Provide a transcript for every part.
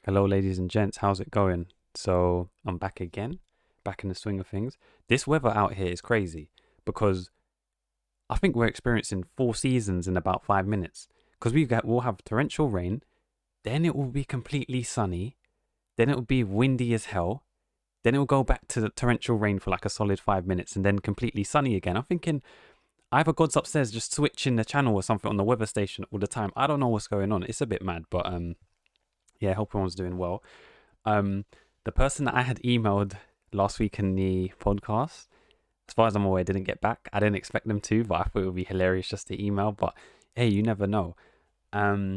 Hello, ladies and gents. How's it going? So I'm back again, back in the swing of things. This weather out here is crazy because I think we're experiencing 4 seasons in about 5 minutes. Because we'll have torrential rain, then it will be completely sunny, then it will be windy as hell, then it will go back to the torrential rain for like a solid 5 minutes, and then completely sunny again. I'm thinking either God's upstairs just switching the channel or something on the weather station all the time. I don't know what's going on. It's a bit mad, but yeah, hope everyone's doing well. Um, the person that I had emailed last week in the podcast, as far as I'm aware, didn't get back. I didn't expect them to, but I thought it would be hilarious just to email. But hey, you never know. I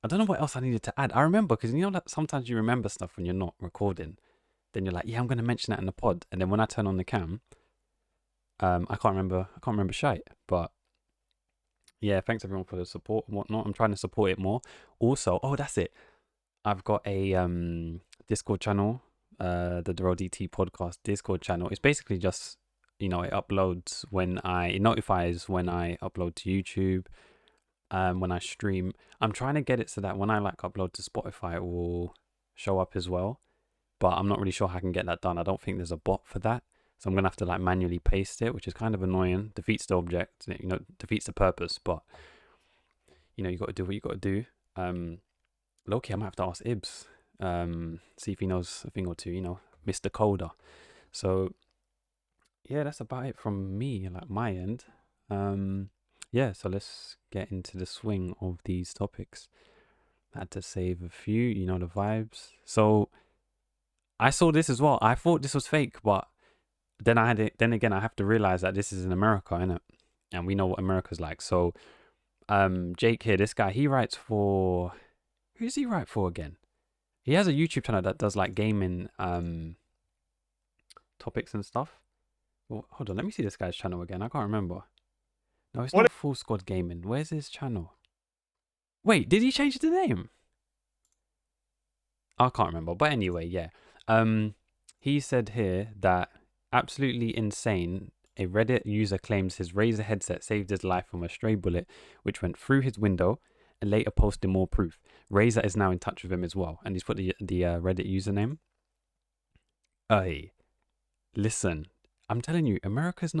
don't know what else I needed to add. I remember because you know that sometimes you remember stuff when you're not recording. Then you're like, yeah, I'm gonna mention that in the pod. And then when I turn on the cam, I can't remember. I can't remember shite. But yeah, thanks everyone for the support and whatnot. I'm trying to support it more. Also, oh, that's it. I've got a Discord channel, the DurrellDT podcast Discord channel. It's basically just, it uploads it notifies when I upload to YouTube, when I stream. I'm trying to get it so that when I upload to Spotify, it will show up as well. But I'm not really sure how I can get that done. I don't think there's a bot for that. So I'm going to have to manually paste it, which is kind of annoying. Defeats the object, defeats the purpose. But, you got to do what you got to do. Loki, I might have to ask Ibs, see if he knows a thing or two, Mr. Coder. So, yeah, that's about it from me, my end. Yeah, so let's get into the swing of these topics. I had to save a few, the vibes. So, I saw this as well. I thought this was fake, but then again, I have to realize that this is in America, innit? And we know what America's like. So, Jake here, this guy, he writes for... Who does he write for again? He has a YouTube channel that does gaming topics and stuff. Well, hold on, let me see this guy's channel again. I can't remember. No, it's not Full Squad Gaming. Where's his channel? Wait, did he change the name? I can't remember. But anyway, yeah. He said here that absolutely insane. A Reddit user claims his Razer headset saved his life from a stray bullet which went through his window, and later posted more proof. Razer is now in touch with him as well, and he's put the Reddit username. Hey, listen, I'm telling you, America's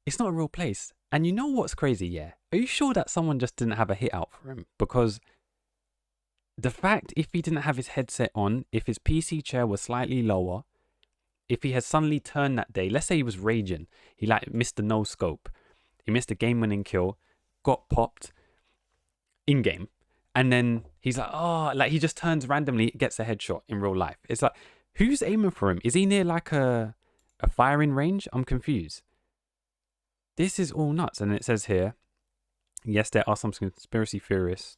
it's not a real place. And you know what's crazy? Yeah, are you sure that someone just didn't have a hit out for him? Because the fact, if he didn't have his headset on, if his PC chair was slightly lower, if he had suddenly turned that day, let's say he was raging, he missed the no scope, he missed a game-winning kill, got popped in game, and then he's he just turns randomly, gets a headshot in real life. It's like, who's aiming for him? Is he near a firing range? I'm confused. This is all nuts. And it says here, yes, there are some conspiracy theorists.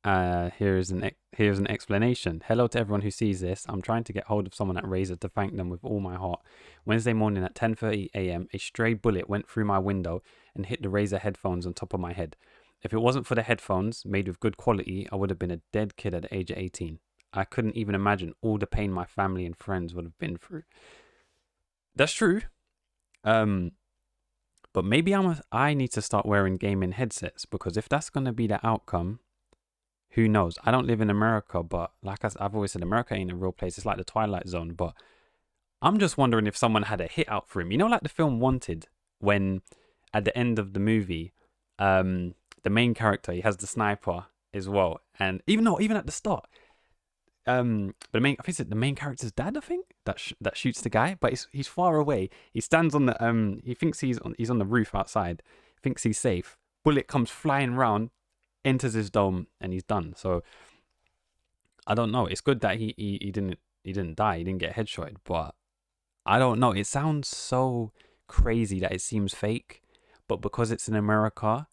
Here's an explanation. Hello to everyone who sees this. I'm trying to get hold of someone at Razer to thank them with all my heart. Wednesday morning at 10:30 a.m., a stray bullet went through my window and hit the Razer headphones on top of my head. If it wasn't for the headphones, made with good quality, I would have been a dead kid at the age of 18. I couldn't even imagine all the pain my family and friends would have been through. That's true. But maybe I need to start wearing gaming headsets, because if that's going to be the outcome, who knows? I don't live in America, but I've always said, America ain't a real place. It's like the Twilight Zone. But I'm just wondering if someone had a hit out for him. Like the film Wanted, when at the end of the movie, the main character, he has the sniper as well, and even at the start, but I think it's the main character's dad, I think, that shoots the guy, but he's far away. He stands on the he thinks he's on the roof outside, thinks he's safe. Bullet comes flying round, enters his dome, and he's done. So I don't know. It's good that he didn't die. He didn't get headshotted, but I don't know. It sounds so crazy that it seems fake, but because it's in America,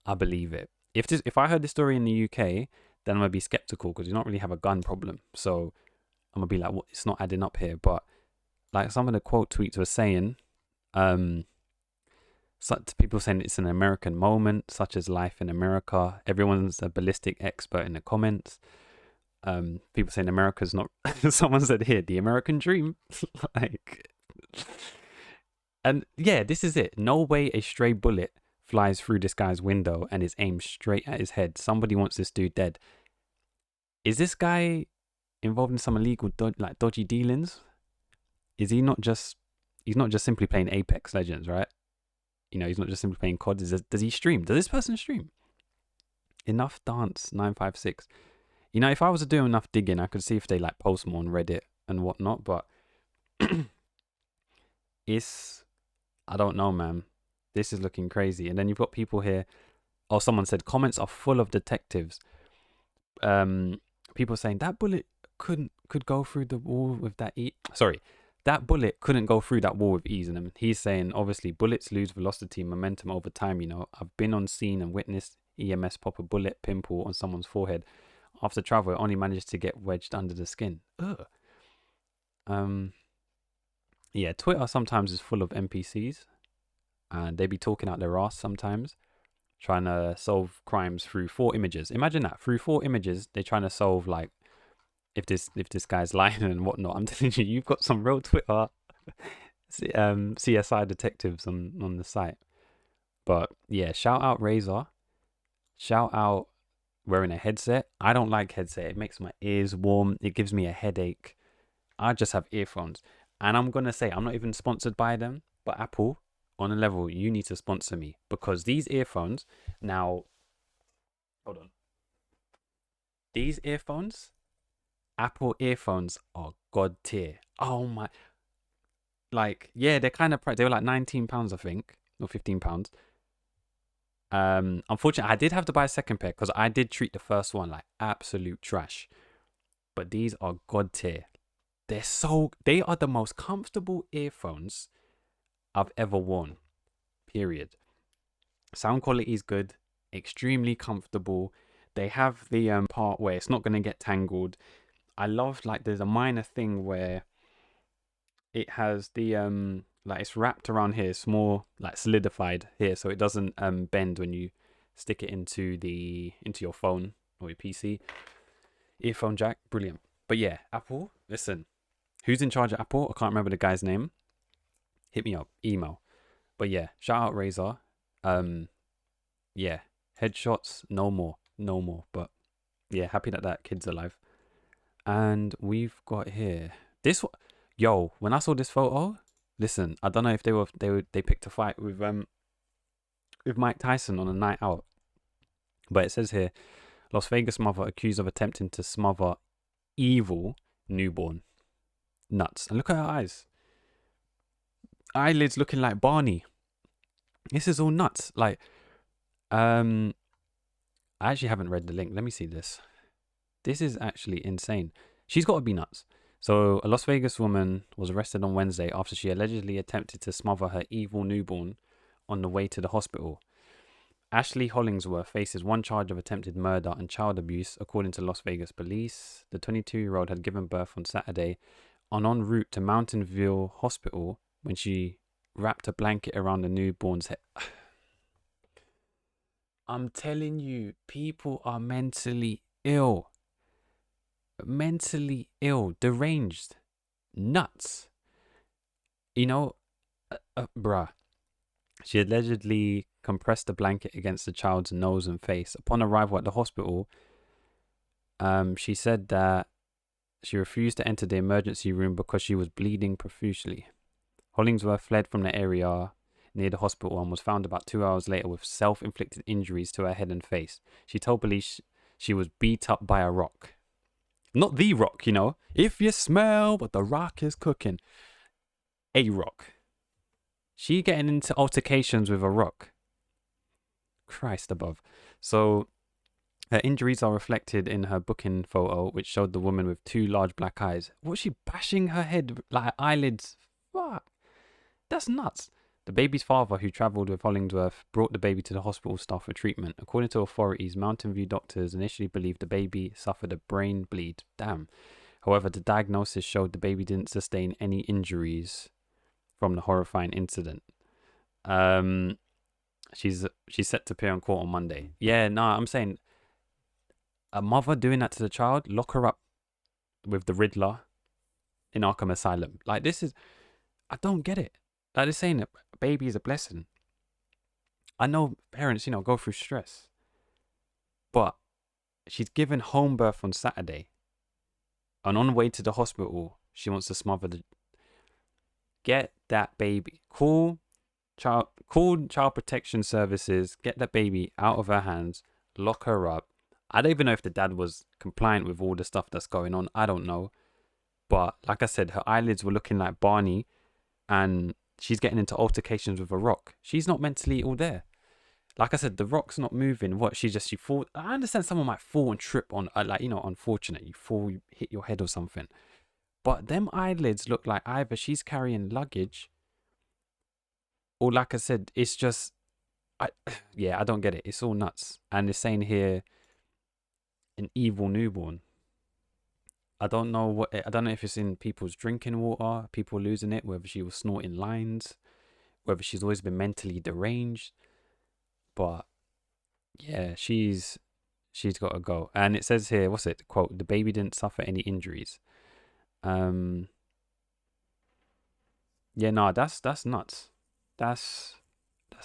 I believe it. If I heard this story in the UK, then I'm gonna be skeptical, because you don't really have a gun problem. So I'm gonna be like, what? It's not adding up here. But some of the quote tweets were saying, such people saying it's an American moment, such as life in America. Everyone's a ballistic expert in the comments. People saying America's not. Someone said here, the American dream, and yeah, this is it. No way a stray bullet flies through this guy's window and is aimed straight at his head. Somebody wants this dude dead. Is this guy involved in some illegal like dodgy dealings? Is he not just? He's not just simply playing Apex Legends, right? You know, he's not just simply playing COD. Does he stream? Does this person stream? Enough Dance 956. You know, if I was to do enough digging, I could see if they like post more on Reddit and whatnot. But it's, I don't know, man. This is looking crazy. And then you've got people here. Oh, someone said comments are full of detectives. People saying that bullet could go through the wall with that sorry, that bullet couldn't go through that wall with ease. And he's saying obviously bullets lose velocity and momentum over time. You know, I've been on scene and witnessed EMS pop a bullet pimple on someone's forehead. After travel, it only managed to get wedged under the skin. Ugh. Yeah, Twitter sometimes is full of NPCs, and they be talking out their ass sometimes, trying to solve crimes through 4 images. Imagine that, through 4 images, they're trying to solve like if this guy's lying and whatnot. I'm telling you, you've got some real Twitter CSI detectives on the site. But yeah, shout out Razer. Shout out wearing a headset. I don't like headset. It makes my ears warm. It gives me a headache. I just have earphones. And I'm going to say, I'm not even sponsored by them. But Apple, on a level, you need to sponsor me. Because these earphones, now, hold on. These earphones, Apple earphones are God tier. Oh my. Like, yeah, they're kind of, they were like £19, I think. Or £15. Unfortunately, I did have to buy a second pair because I did treat the first one like absolute trash. But these are God tier. They are the most comfortable earphones I've ever worn. Period. Sound quality is good, extremely comfortable. They have the part where it's not going to get tangled. I love like there's a minor thing where it has the like it's wrapped around here. It's more like solidified here, so it doesn't bend when you stick it into your phone or your PC. Earphone jack, brilliant. But yeah, Apple, listen. Who's in charge of Apple? I can't remember the guy's name. Hit me up, email. But yeah, shout out Razer. Yeah, headshots, no more. But yeah, happy that kid's alive. And we've got here this one. Yo, when I saw this photo, listen, I don't know if they picked a fight with Mike Tyson on a night out, but it says here, Las Vegas mother accused of attempting to smother evil newborn. Nuts. And look at her eyes. Eyelids looking like Barney. This is all nuts. Like, I actually haven't read the link. Let me see this. This is actually insane. She's got to be nuts. So, a Las Vegas woman was arrested on Wednesday after she allegedly attempted to smother her evil newborn on the way to the hospital. Ashley Hollingsworth faces 1 charge of attempted murder and child abuse, according to Las Vegas police. The 22-year-old had given birth on Saturday and en route to Mountain View Hospital when she wrapped a blanket around the newborn's head. I'm telling you, people are mentally ill. Mentally ill, deranged, nuts. You know, bruh. She allegedly compressed the blanket against the child's nose and face. Upon arrival at the hospital, she said that she refused to enter the emergency room because she was bleeding profusely. Hollingsworth fled from the area near the hospital and was found about 2 hours later with self-inflicted injuries to her head and face. She told police she was beat up by a rock. Not the rock, you know. If you smell what the rock is cooking. A rock. She getting into altercations with a rock. Christ above. So, her injuries are reflected in her booking photo, which showed the woman with 2 large black eyes. Was she bashing her head like her eyelids? Fuck. That's nuts. The baby's father, who travelled with Hollingsworth, brought the baby to the hospital staff for treatment. According to authorities, Mountain View doctors initially believed the baby suffered a brain bleed. Damn. However, the diagnosis showed the baby didn't sustain any injuries from the horrifying incident. She's set to appear in court on Monday. Yeah, no, I'm saying a mother doing that to the child, lock her up with the Riddler in Arkham Asylum. Like, this is, I don't get it. Like, they're saying that a baby is a blessing. I know parents, you know, go through stress. But She's given home birth on Saturday. And on the way to the hospital, she wants to smother the... Get that baby. Call child protection services. Get that baby out of her hands. Lock her up. I don't even know if the dad was compliant with all the stuff that's going on. I don't know. But like I said, her eyelids were looking like Barney. And she's getting into altercations with a rock. She's not mentally all there. Like I said, the rock's not moving. What, she fall. I understand someone might fall and trip on, like, you know, unfortunate. You fall, you hit your head or something. But them eyelids look like either she's carrying luggage, or like I said, it's just, I don't get it. It's all nuts. And it's saying here, an evil newborn. I don't know if it's in people's drinking water, people losing it, whether she was snorting lines, whether she's always been mentally deranged. But yeah, she's got to go. And it says here, what's it? Quote, the baby didn't suffer any injuries. Yeah, no, that's nuts. That's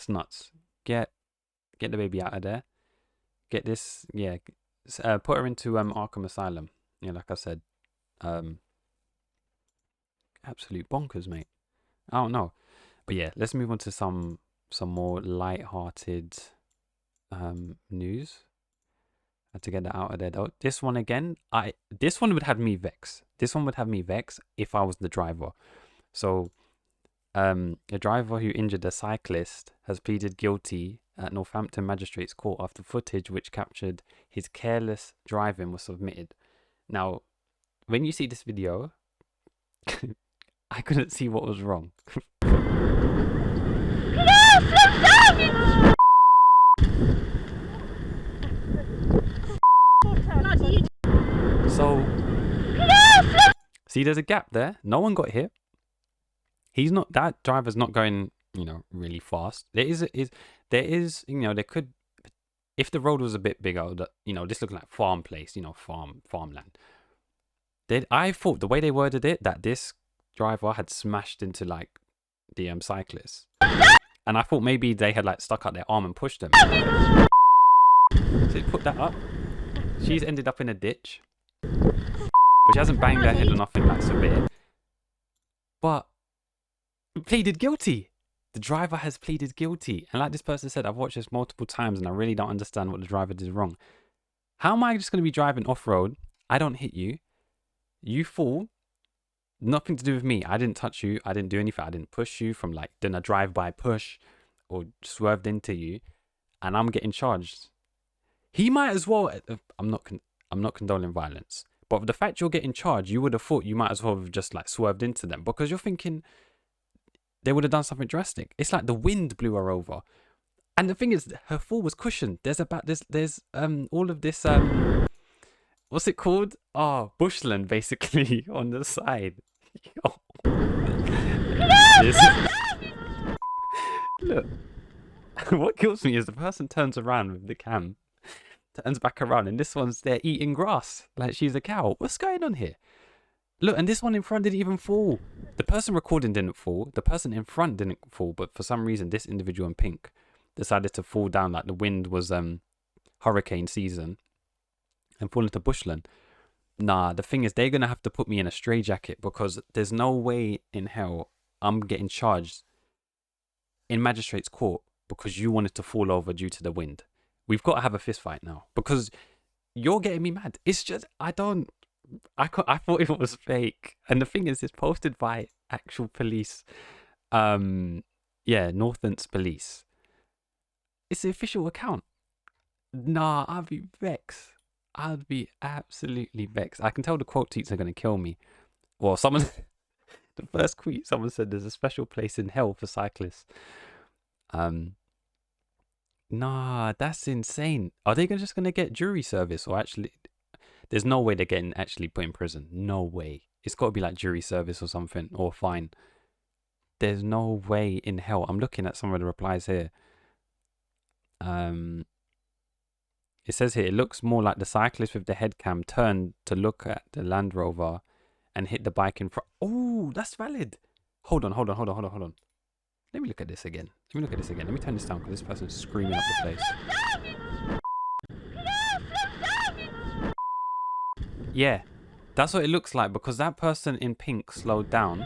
nuts. Get the baby out of there. Get this, yeah. Put her into Arkham Asylum. Yeah, like I said. Absolute bonkers, mate. I don't know. But yeah, let's move on to some more light-hearted news. I had to get that out of there though. This one again, this one would have me vex. This one would have me vex if I was the driver. So a driver who injured a cyclist has pleaded guilty at Northampton Magistrates Court after footage which captured his careless driving was submitted. Now, when you see this video, I couldn't see what was wrong. So, see, there's a gap there. No one got hit. That driver's not going, you know, really fast. There is, you know, there could, if the road was a bit bigger, you know, this looked like farm place, you know, farmland. I thought the way they worded it, that this driver had smashed into like the cyclist, and I thought maybe they had like stuck out their arm and pushed them. So they put that up. She's ended up in a ditch, but she hasn't banged her head or nothing like severe. But pleaded guilty. The driver has pleaded guilty, and like this person said, I've watched this multiple times, and I really don't understand what the driver did wrong. How am I just going to be driving off road? I don't hit you. You fall. Nothing to do with me. I didn't touch you. I didn't do anything. I didn't push you from like doing a drive-by push or swerved into you, and I'm getting charged. He might as well. I'm not condoning violence, but the fact you're getting charged, you would have thought you might as well have just like swerved into them, because you're thinking they would have done something drastic. It's like the wind blew her over, and the thing is, her fall was cushioned. There's all of this what's it called? Oh, bushland basically on the side. Look, what kills me is the person turns around with the cam, turns back around, and this one's there eating grass like she's a cow. What's going on here? Look, and this one in front didn't even fall. The person recording didn't fall. The person in front didn't fall, but for some reason, this individual in pink decided to fall down like the wind was hurricane season and fall into bushland. Nah, the thing is, they're going to have to put me in a straitjacket, because there's no way in hell I'm getting charged in magistrate's court because you wanted to fall over due to the wind. We've got to have a fist fight now, because you're getting me mad. It's just, I thought it was fake. And the thing is, it's posted by actual police. Northants police. It's the official account. Nah, I'd be vexed. I'd be absolutely vexed. I can tell the quote tweets are going to kill me. Well, someone, the first tweet, someone said there's a special place in hell for cyclists. Nah, that's insane. Are they just going to get jury service, or actually, there's no way they're getting actually put in prison. No way. It's got to be like jury service or something, or fine. There's no way in hell. I'm looking at some of the replies here. It says here, it looks more like the cyclist with the head cam turned to look at the Land Rover and hit the bike in front. Oh, that's valid. Hold on. Let me look at this again. Let me turn this down, because this person's screaming up the place. Yeah, that's what it looks like because that person in pink slowed down,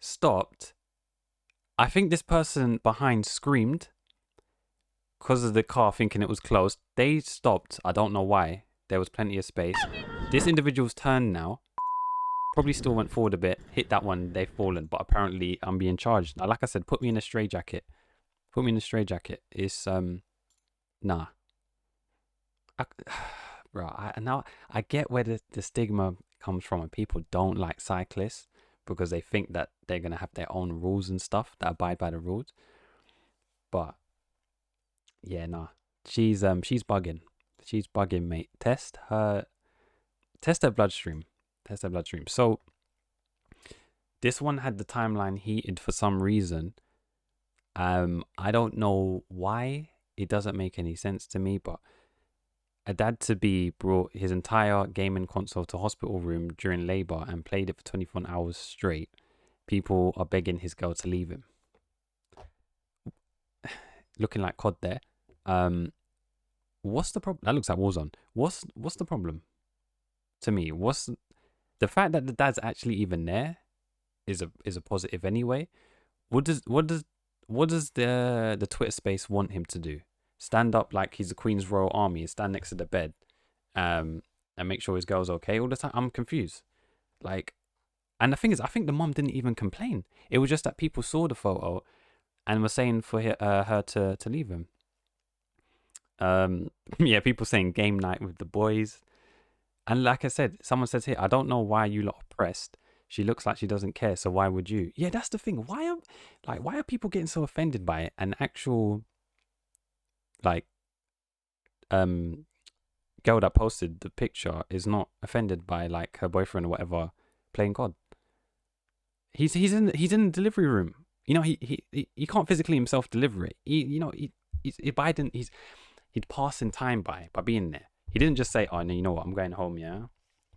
stopped. I think this person behind screamed because of the car thinking it was closed. They stopped. I don't know why. There was plenty of space. This individual's turn now. Probably still went forward a bit. Hit that one. They've fallen. But apparently I'm being charged. Like I said, put me in a straitjacket. Put me in a straitjacket. It's, nah. Bro, now I get where the stigma comes from and people don't like cyclists because they think that they're going to have their own rules and stuff that abide by the rules. But yeah, nah. She's bugging. She's bugging, mate. Test her bloodstream. Test her bloodstream. So this one had the timeline heated for some reason. I don't know why. It doesn't make any sense to me, but a dad-to-be brought his entire gaming console to hospital room during labor and played it for 24 hours straight. People are begging his girl to leave him. Looking like COD there. What's the problem? That looks like Warzone. What's the problem? To me, what's the fact that the dad's actually even there is a positive anyway. What does the Twitter space want him to do? Stand up like he's the Queen's Royal Army and stand next to the bed, and make sure his girl's okay all the time? I'm confused. Like, and the thing is, I think the mom didn't even complain. It was just that people saw the photo and were saying for her to leave him. Yeah, people saying game night with the boys. And like I said, someone says here, I don't know why you lot are pressed. She looks like she doesn't care, so why would you? Yeah, that's the thing. Why are people getting so offended by it? An actual like girl that posted the picture is not offended by like her boyfriend or whatever playing COD. He's in the delivery room. You know, he can't physically himself deliver it. He'd passing time by being there. He didn't just say, "Oh no, you know what? I'm going home. Yeah,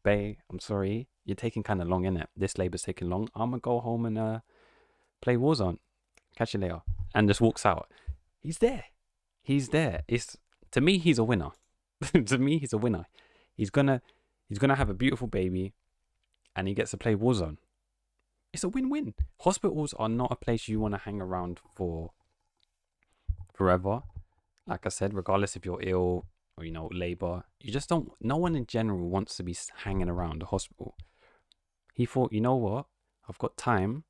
bae, I'm sorry. You're taking kind of long, innit? This labor's taking long. I'm gonna go home and play Warzone. Catch you later." And just walks out. He's there. He's there. It's to me, he's a winner. To me, he's a winner. He's gonna have a beautiful baby, and he gets to play Warzone. It's a win-win. Hospitals are not a place you want to hang around for forever. Like I said, regardless if you're ill or labor, you just don't. No one in general wants to be hanging around the hospital. He thought, you know what? I've got time.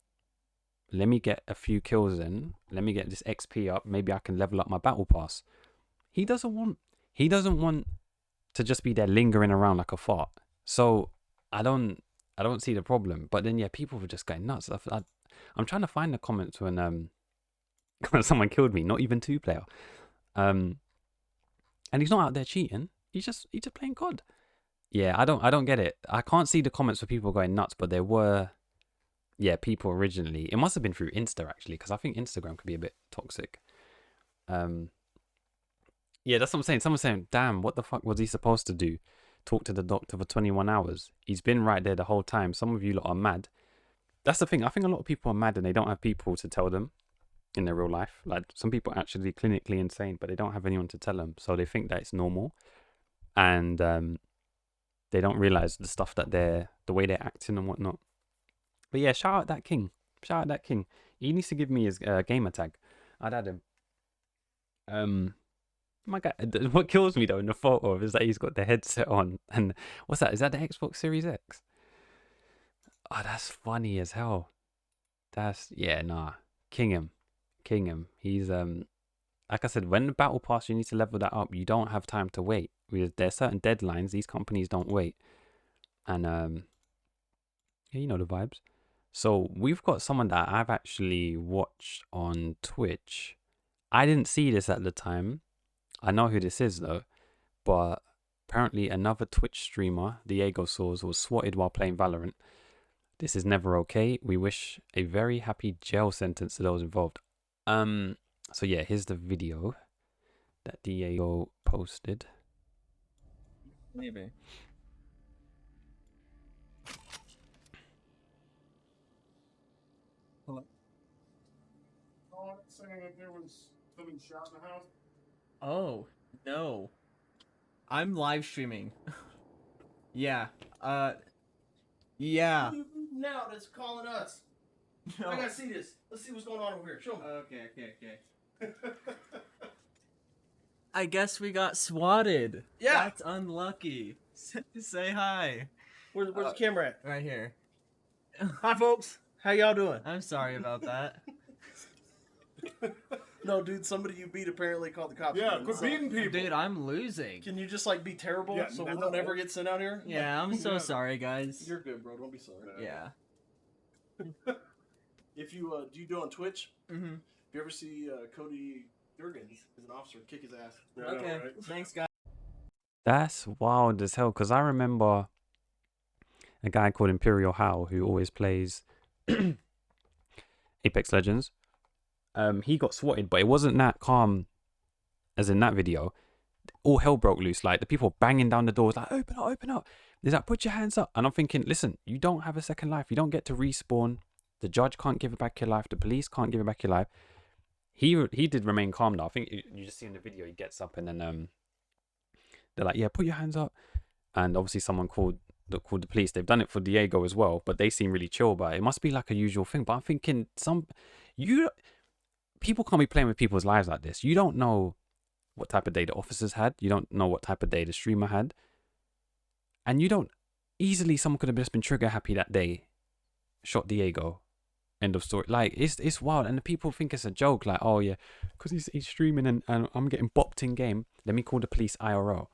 Let me get a few kills in. Let me get this XP up. Maybe I can level up my battle pass. He doesn't want to just be there lingering around like a fart. So I don't see the problem. But then yeah, people were just going nuts. I'm trying to find the comments when someone killed me. Not even 2-player. And he's not out there cheating. He's just playing COD. Yeah, I don't get it. I can't see the comments for people going nuts, but there were, yeah, people originally. It must have been through Insta actually, because I think Instagram could be a bit toxic. Yeah, that's what I'm saying. Someone's saying, "Damn, what the fuck was he supposed to do? Talk to the doctor for 21 hours? He's been right there the whole time. Some of you lot are mad." That's the thing. I think a lot of people are mad and they don't have people to tell them in their real life. Like some people are actually clinically insane, but they don't have anyone to tell them, so they think that it's normal, and they don't realize the stuff that the way they're acting and whatnot. But yeah, shout out that king. Shout out that king. He needs to give me his gamer tag. I'd add him. My God, what kills me though in the photo is that he's got the headset on, and what's that? Is that the Xbox Series X? Oh, that's funny as hell. Nah, king him. He's like I said, when the battle pass, you need to level that up. You don't have time to wait. There's certain deadlines. These companies don't wait, and yeah, you know the vibes. So we've got someone that I've actually watched on Twitch. I didn't see this at the time. I know who this is though, but apparently another Twitch streamer, Diegosaurs, was swatted while playing Valorant. This is never okay. We wish a very happy jail sentence to those involved. So yeah, here's the video that Diego posted. Maybe. Hello. Saying that there was something shot in the house. Oh no, I'm live streaming. Yeah. Yeah. Now that's calling us. No. I gotta see this. Let's see what's going on over here. Show me. Okay. I guess we got swatted. Yeah. That's unlucky. Say hi. Where's the camera at? Right here. Hi, folks. How y'all doing? I'm sorry about that. No, dude, somebody you beat apparently called the cops. Yeah, again. quit So, beating people. Dude, I'm losing. Can you just like be terrible Yeah, so we no. don't ever get sent out here? Yeah, I'm so Yeah. sorry, guys. You're good, bro. Don't be sorry. Yeah. If you do you do on Twitch? Mm-hmm. If you ever see Cody Durgan, he's an officer, kick his ass. Yeah, I know, Okay. right? Thanks, guys. That's wild as hell. Because I remember a guy called Imperial Howl who always plays Apex Legends. He got swatted, but it wasn't that calm as in that video. All hell broke loose. Like the people banging down the doors, like open up, open up. There's like put your hands up. And I'm thinking, listen, you don't have a second life. You don't get to respawn. The judge can't give it back your life. The police can't give it back your life. He did remain calm though. I think you just see in the video he gets up and then they're like, yeah, put your hands up. And obviously someone called the police. They've done it for Diego as well, but they seem really chill about it. It must be like a usual thing. But I'm thinking people can't be playing with people's lives like this. You don't know what type of day the officers had. You don't know what type of day the streamer had. And you don't easily someone could have just been trigger happy that day, shot Diego. End of story. Like it's wild, and the people think it's a joke. Like, oh yeah, because he's streaming and I'm getting bopped in game. Let me call the police IRL.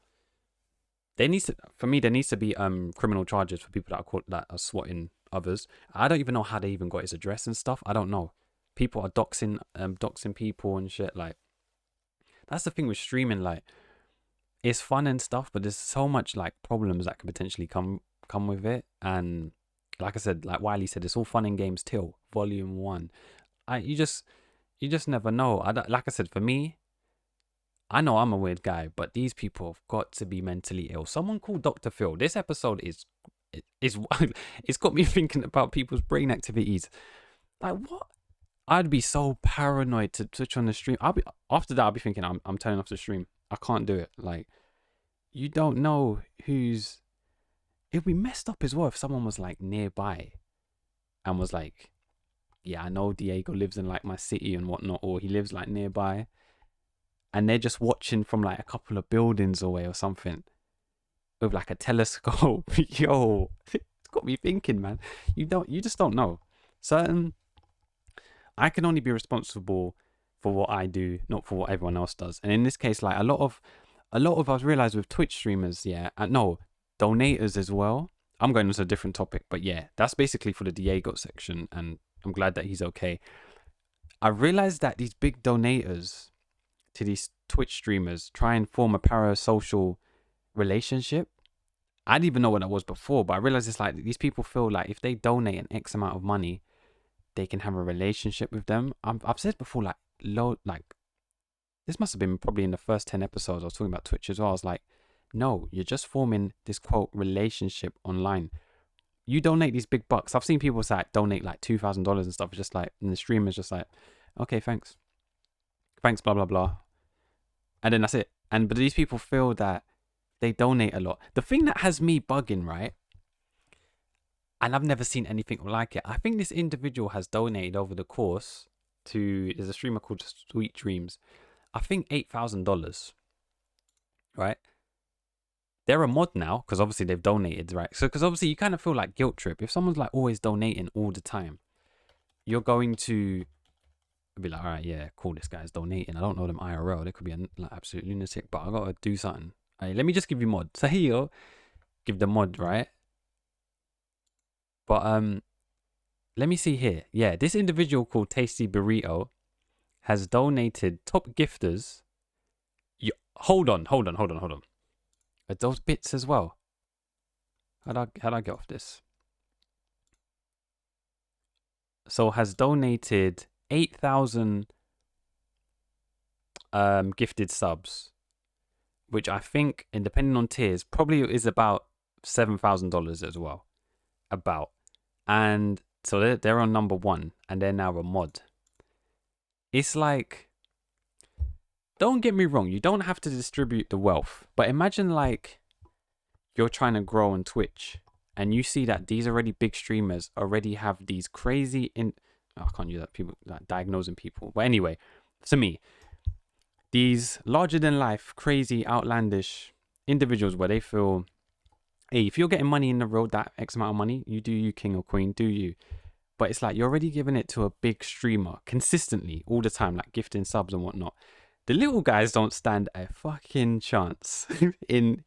There needs to be criminal charges for people that are caught that are swatting others. I don't even know how they even got his address and stuff. I don't know. People are doxing people and shit. Like that's the thing with streaming. Like it's fun and stuff, but there's so much like problems that could potentially come with it. And like I said, like Wiley said, it's all fun and games till volume 1. You just never know. Like I said, for me, I know I'm a weird guy, but these people have got to be mentally ill. Someone called Dr. Phil. This episode is it's got me thinking about people's brain activities. Like what? I'd be so paranoid to switch on the stream. After that, I'll be thinking I'm turning off the stream. I can't do it. Like you don't know who's. It'd be messed up as well if someone was like nearby and was like, yeah, I know Diego lives in like my city and whatnot, or he lives like nearby, and they're just watching from like a couple of buildings away or something with like a telescope. Yo, it's got me thinking, man. You just don't know. I can only be responsible for what I do, not for what everyone else does. And in this case, like a lot of us realize with Twitch streamers, yeah, and no, donators as well. I'm going into a different topic, but yeah, that's basically for the Diego section, and I'm glad that he's okay. I realized that these big donators to these Twitch streamers try and form a parasocial relationship. I didn't even know what that was before, but I realized it's like these people feel like if they donate an X amount of money, they can have a relationship with them. I've said before, like this must have been probably in the first 10 episodes I was talking about Twitch as well. I was like, no, you're just forming this quote relationship online. You donate these big bucks. I've seen people say donate like $2,000 and stuff. It's just like, and the streamer's just like, okay, thanks, blah blah blah, and then that's it. But these people feel that they donate a lot. The thing that has me bugging, right? And I've never seen anything like it. I think this individual has donated over the course to. There's a streamer called Sweet Dreams. I think $8,000. Right. They're a mod now because obviously they've donated, right? So because obviously you kind of feel like guilt trip. If someone's like always donating all the time, you're going to be like, all right, yeah, cool, this guy's donating. I don't know them IRL. They could be an like, absolute lunatic, but I got to do something. Hey, let me just give you mod. So here you go. Give the mod, right? But let me see here. Yeah, this individual called Tasty Burrito has donated top gifters. Hold on. Are those bits as well? How'd I get off this? So has donated 8,000 gifted subs, which I think, and depending on tiers, probably is about $7,000 as well. And so they're on number 1, and they're now a mod. It's like, don't get me wrong, you don't have to distribute the wealth, but imagine like you're trying to grow on Twitch and you see that these already big streamers already have these crazy I can't use that, people like diagnosing people. But anyway, to me, these larger than life, crazy, outlandish individuals where they feel, hey, if you're getting money in the road, that X amount of money, you do you, king or queen, do you. But it's like you're already giving it to a big streamer consistently all the time, like gifting subs and whatnot. The little guys don't stand a fucking chance in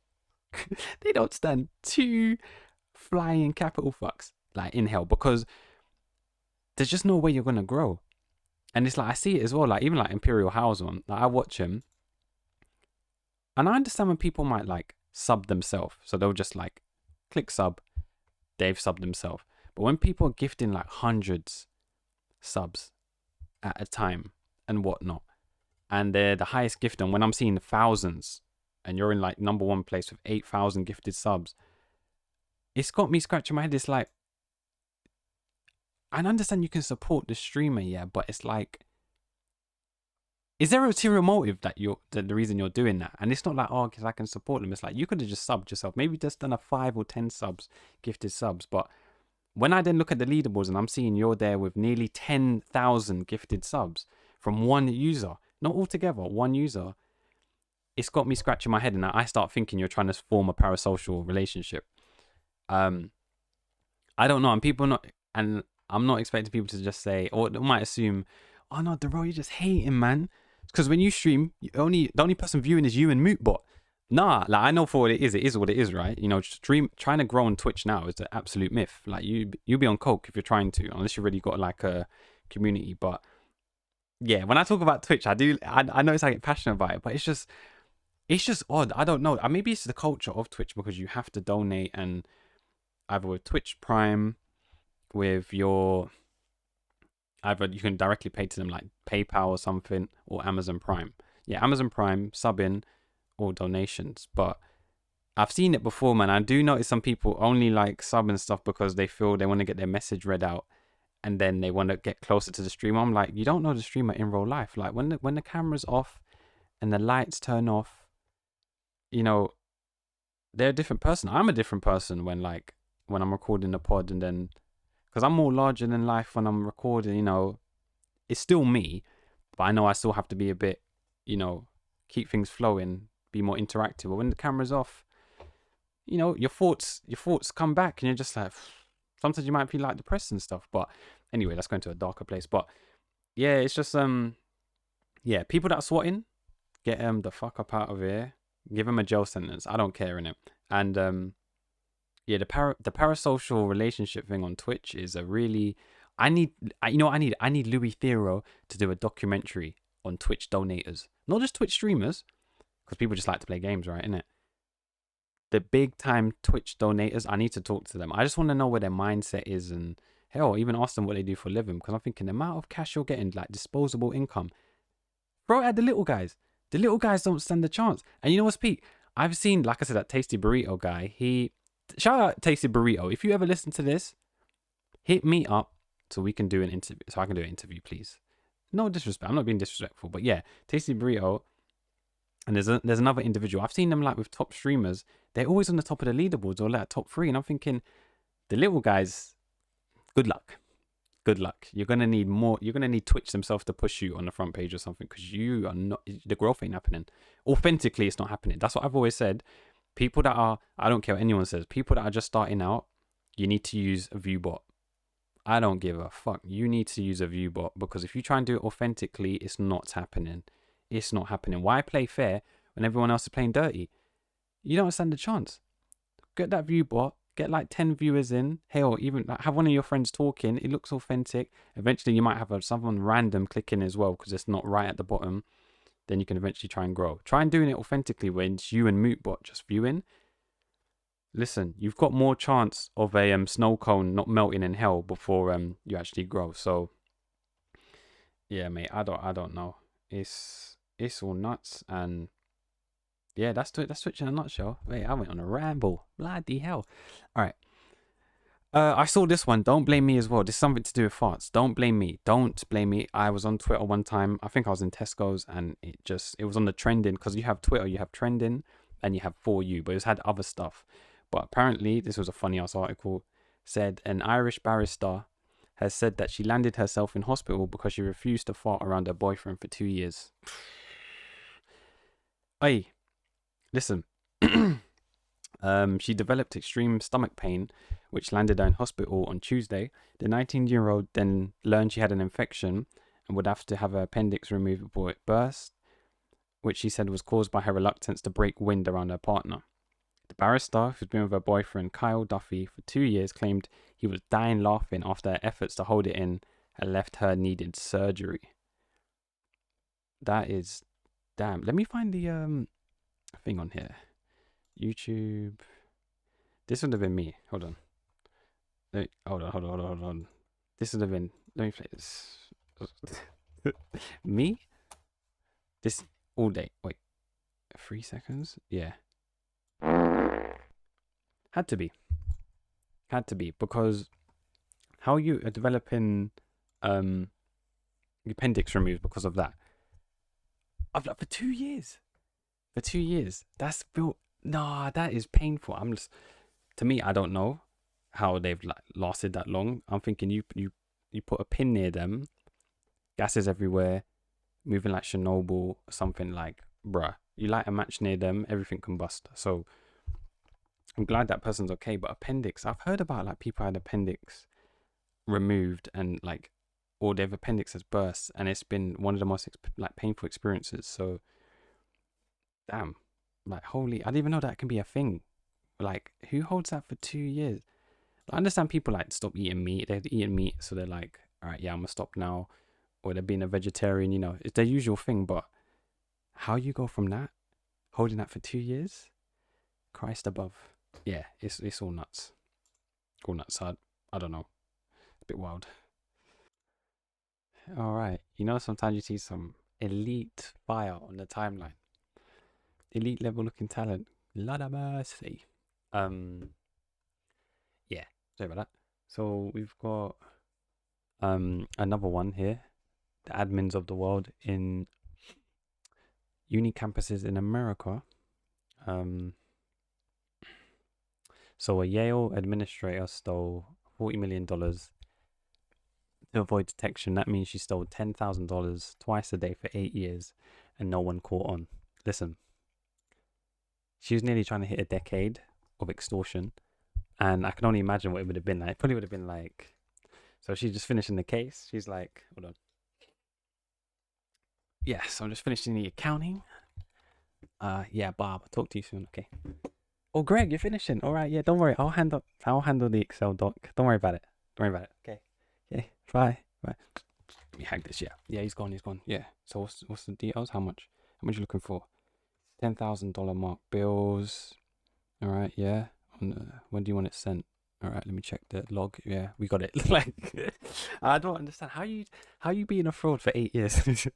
they don't stand two flying capital fucks like in hell, because there's just no way you're gonna grow. And it's like I see it as well, like even like Imperial House one, like I watch him and I understand when people might like sub themselves, so they'll just like click sub, they've subbed themselves. But when people are gifting like hundreds subs at a time and whatnot, and they're the highest gift, and when I'm seeing thousands and you're in like number one place with 8,000 gifted subs, it's got me scratching my head. It's like, I understand you can support the streamer, yeah, but it's like, is there a ulterior motive that the reason you're doing that? And it's not like, oh, because I can support them. It's like, you could have just subbed yourself. Maybe just done a 5 or 10 subs, gifted subs. But when I then look at the leaderboards and I'm seeing you're there with nearly 10,000 gifted subs from one user, not all together, one user, it's got me scratching my head, and I start thinking you're trying to form a parasocial relationship. I don't know, and people not, and I'm not expecting people to just say, or they might assume, oh no, Durrell, you're just hating, man. Because when you stream, the only person viewing is you and Mootbot. Nah, like I know for what it is what it is, right? You know, trying to grow on Twitch now is the absolute myth. Like you'll be on coke if you're trying to, unless you've already got like a community. But yeah, when I talk about Twitch, I know I get passionate about it, but it's just odd. I don't know. Maybe it's the culture of Twitch, because you have to donate, and either with Twitch Prime, with your either you can directly pay to them like PayPal or something, or Amazon Prime. Yeah, Amazon Prime, sub in, or donations. But I've seen it before, man. I do notice some people only like sub and stuff because they feel they want to get their message read out, and then they want to get closer to the streamer. I'm like, you don't know the streamer in real life. Like when the camera's off and the lights turn off, you know, they're a different person. I'm a different person when I'm recording the pod, and then because I'm more larger than life when I'm recording, you know, it's still me, but I know I still have to be a bit, you know, keep things flowing, be more interactive. But when the camera's off, you know, your thoughts come back, and you're just like, sometimes you might feel like depressed and stuff. But anyway, let's go into a darker place. But yeah, it's just yeah, people that are swatting, get them the fuck up out of here. Give them a jail sentence. I don't care, innit? And yeah, the parasocial relationship thing on Twitch is a really, I need Louis Theroux to do a documentary on Twitch donators, not just Twitch streamers, because people just like to play games, right? Innit? The big time Twitch donators, I need to talk to them. I just want to know where their mindset is, and hell, even ask them what they do for a living, because I'm thinking the amount of cash you're getting, like disposable income, throw it at the little guys. The little guys don't stand a chance. And you know what's peak? I've seen, like I said, that Tasty Burrito guy. Shout out Tasty Burrito. If you ever listen to this, hit me up so we can do an interview. So I can do an interview, please. No disrespect. I'm not being disrespectful, but yeah, Tasty Burrito. And there's another individual. I've seen them like with top streamers. They're always on the top of the leaderboards, or like top 3. And I'm thinking, the little guys, good luck. Good luck. You're gonna need more. You're gonna need Twitch themselves to push you on the front page or something, because you are not. The growth ain't happening. Authentically, it's not happening. That's what I've always said. People that are, I don't care what anyone says. People that are just starting out, you need to use a view bot. I don't give a fuck. You need to use a view bot, because if you try and do it authentically, it's not happening. It's not happening. Why play fair when everyone else is playing dirty? You don't stand a chance. Get that view bot. Get like 10 viewers in. Hell, even like have one of your friends talking. It looks authentic. Eventually, you might have someone random click in as well, because it's not right at the bottom. Then you can eventually try and grow. Try and doing it authentically when it's you and Mootbot just viewing. Listen, you've got more chance of a snow cone not melting in hell before you actually grow. So yeah, mate, I don't know. It's all nuts, and yeah, that's Twitch in a nutshell. Wait, I went on a ramble. Bloody hell. All right. I saw this one. Don't blame me as well. This is something to do with farts. Don't blame me. Don't blame me. I was on Twitter one time. I think I was in Tesco's, and it was on the trending, because you have Twitter, you have trending, and you have For You, but it's had other stuff. But apparently, this was a funny ass article. Said an Irish barrister has said that she landed herself in hospital because she refused to fart around her boyfriend for 2 years. Hey, listen. She developed extreme stomach pain, which landed her in hospital on Tuesday. The 19-year-old then learned she had an infection and would have to have her appendix removed before it burst, which she said was caused by her reluctance to break wind around her partner. The barrister, who's been with her boyfriend Kyle Duffy for 2 years, claimed he was dying laughing after her efforts to hold it in had left her needed surgery. That is damn. Let me find the thing on here. YouTube. This would have been me. Hold on. Hold on. This would have been. Let me play this. Me? This all day. Wait. 3 seconds? Yeah. Had to be because how you are developing your appendix removed because of that. I've like for 2 years. For 2 years. That's built. Nah, that is painful. I'm just, to me, I don't know how they've like lasted that long. I'm thinking you put a pin near them, gases everywhere, moving like Chernobyl or something, like, bruh. You light a match near them, everything can bust. So I'm glad that person's okay. But appendix, I've heard about like people had appendix removed and like, or their appendix has burst, and it's been one of the most like painful experiences. So damn, like holy, I didn't even know that can be a thing. Like, who holds that for 2 years? I understand people like stop eating meat. They're eating meat, so they're like, all right, yeah, I'm gonna stop now, or they're being a vegetarian. You know, it's their usual thing. But how you go from that, holding that for 2 years? Christ above. Yeah, it's all nuts. All nuts. I don't know. It's a bit wild. All right. You know, sometimes you see some elite fire on the timeline. Elite level looking talent. Lord of mercy. Yeah, sorry about that. So we've got another one here. The admins of the world in uni campuses in America. So a Yale administrator stole $40 million to avoid detection. That means she stole $10,000 twice a day for 8 years and no one caught on. Listen, she was nearly trying to hit a decade of extortion, and I can only imagine what it would have been like. It probably would have been like, so she's just finishing the case. She's like, hold on. Yes, I'm just finishing the accounting. Yeah, Bob, I'll talk to you soon. Okay. Oh, Greg, you're finishing. All right, yeah, don't worry. I'll handle the Excel doc. Don't worry about it. Okay. Okay. Bye. Let me hack this. Yeah, he's gone. Yeah. So what's the details? How much you looking for? $10,000 mark bills. All right, yeah. When do you want it sent? All right, let me check the log. Yeah, we got it. Like, I don't understand how you being a fraud for 8 years.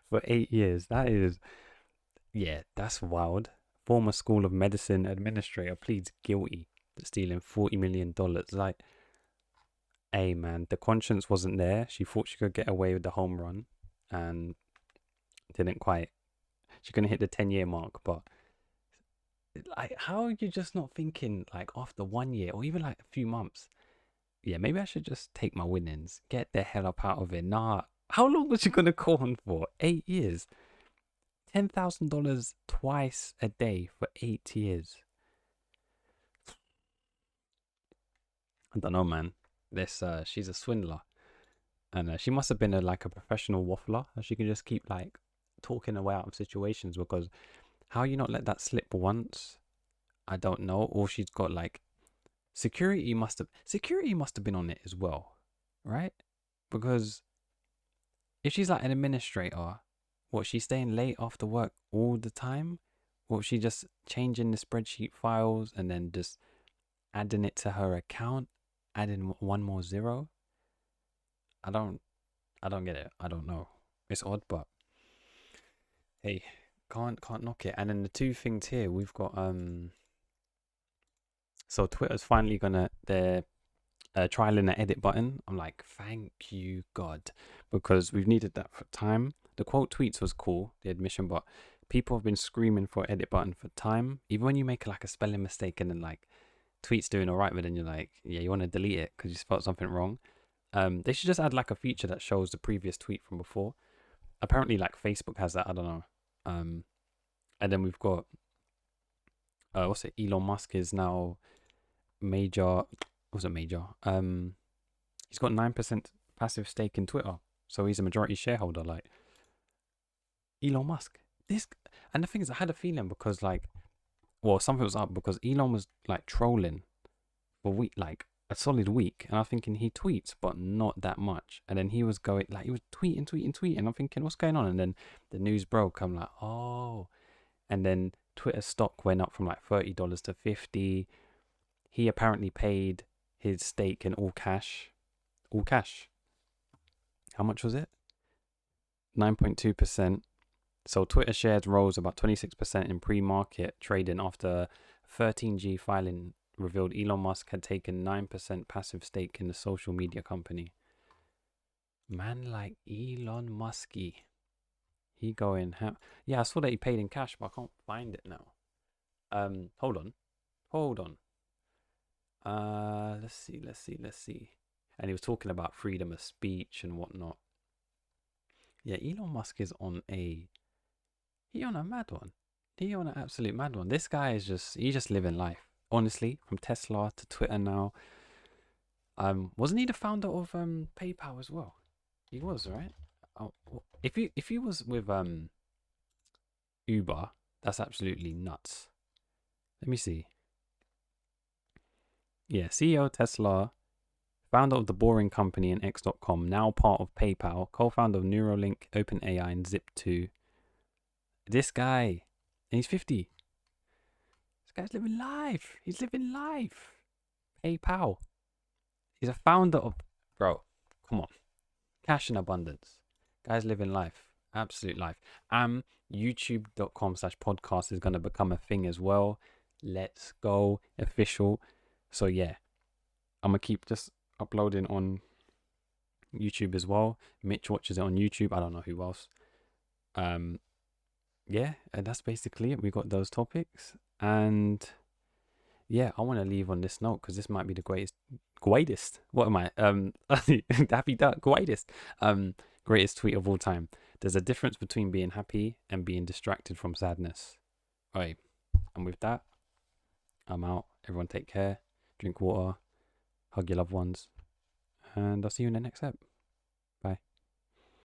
For 8 years, that is, yeah, that's wild. Former School of Medicine administrator pleads guilty to stealing $40 million. Like, hey man, the conscience wasn't there. She thought she could get away with the home run, and didn't quite. She couldn't hit the 10-year mark, but like, how are you just not thinking like after 1 year or even like a few months? Yeah, maybe I should just take my winnings, get the hell up out of it. Nah, how long was she gonna call on for? 8 years. $10,000 twice a day for 8 years. I don't know, man. She's a swindler, and she must have been a professional waffler. She can just keep like talking her way out of situations, because how you not let that slip once? I don't know. Or she's got like security must have been on it as well, right? Because if she's like an administrator, what, she's staying late after work all the time? Or she just changing the spreadsheet files and then just adding it to her account, adding one more zero? I don't get it. I don't know. It's odd, but hey, can't knock it. And then the two things here, we've got so Twitter's finally they're trialing the edit button. I'm like, thank you God, because we've needed that for time. The quote tweets was cool, the admission, but people have been screaming for edit button for time. Even when you make like a spelling mistake and then like tweet's doing all right, but then you're like, yeah, you want to delete it because you spelled something wrong. They should just add like a feature that shows the previous tweet from before. Apparently, like Facebook has that. I don't know. And then we've got what's it? Elon Musk is now major. Was it major? He's got 9% passive stake in Twitter, so he's a majority shareholder. Like Elon Musk. And the thing is, I had a feeling because like, well, something was up because Elon was like trolling for like a solid week, and I'm thinking he tweets, but not that much. And then he was going like he was tweeting. I'm thinking, what's going on? And then the news broke. I'm like, oh. And then Twitter stock went up from like $30 to $50. He apparently paid his stake in all cash. All cash. How much was it? 9.2%. So Twitter shares rose about 26% in pre-market trading after 13G filing revealed Elon Musk had taken 9% passive stake in the social media company. Man like Elon Musky. He going, yeah, I saw that he paid in cash, but I can't find it now. Hold on. Let's see. And he was talking about freedom of speech and whatnot. Yeah, Elon Musk is on a mad one. He on an absolute mad one. This guy is he's just living life. Honestly, from Tesla to Twitter now. Wasn't he the founder of PayPal as well? He was, right? Oh, if he was with Uber, that's absolutely nuts. Let me see. Yeah, CEO of Tesla, founder of the Boring Company and X.com, now part of PayPal, co-founder of Neuralink, OpenAI, and Zip2. This guy, and he's 50. This guy's living life. He's living life. PayPal. He's a founder of, bro, come on. Cash in abundance. Guy's living life. Absolute life. YouTube.com/podcast is going to become a thing as well. Let's go. Official. So yeah, I'm going to keep just uploading on YouTube as well. Mitch watches it on YouTube. I don't know who else. Yeah, and that's basically it. We got those topics. And yeah, I want to leave on this note because this might be the greatest. What am I? Happy duck. Greatest tweet of all time. There's a difference between being happy and being distracted from sadness. All right. And with that, I'm out. Everyone take care. Drink water. Hug your loved ones. And I'll see you in the next ep.